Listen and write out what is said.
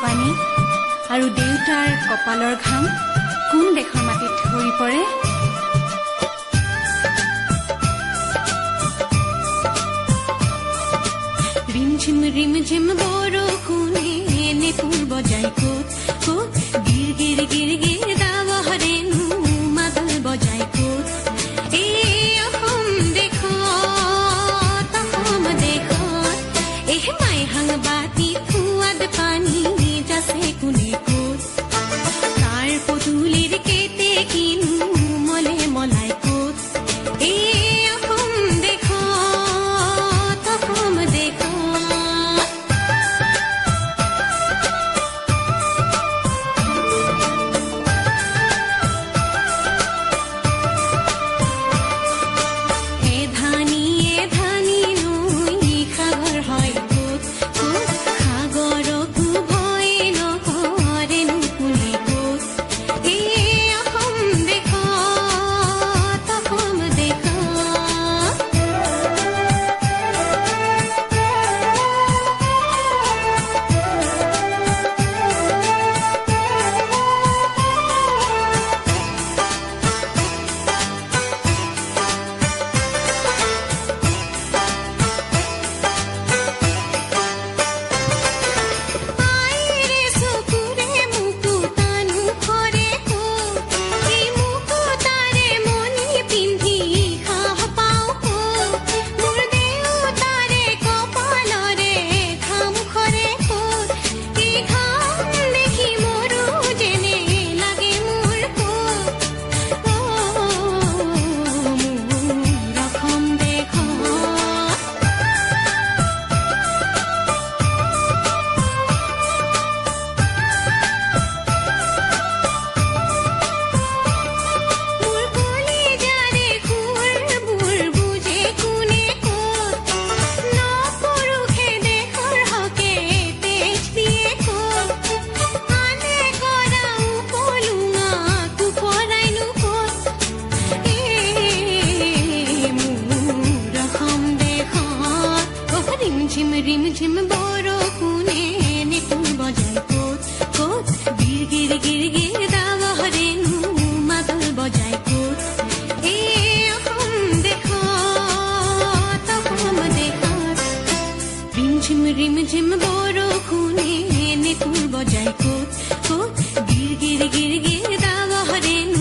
পানী আৰু দেউতাৰ কপালৰ ঘাম কোন দেশৰ মাটিত সৰি পৰে। ৰিমঝিম ৰিমঝিম বৰষুণে নেপুৰ বজাই ক'ত ক'ত গিৰ গিৰ গিৰ গিৰ দাৱহাৰেনো মাদল বজাই ক'ত। এই অসম দেশত মাই সাংবাতি ফুৱাদ পানী যাছে কোনে ক'ত। তাৰ পদূলিৰ কেতে কিনো মলে মলাই ক'ত। এই অসম দেশত ৰিমঝিম ৰিমঝিম বৰষুণে নেপুৰ বজাই ক'ত ক'ত গিৰ গিৰ গিৰ গিৰ দাৱহাৰেনো মাদল বজাই ক'ত। এই অসম দেশত ৰিমঝিম ৰিমঝিম বৰষুণে নেপুৰ বজাই ক'ত ক'ত গিৰ গিৰ গিৰ গিৰ দাৱহাৰেনো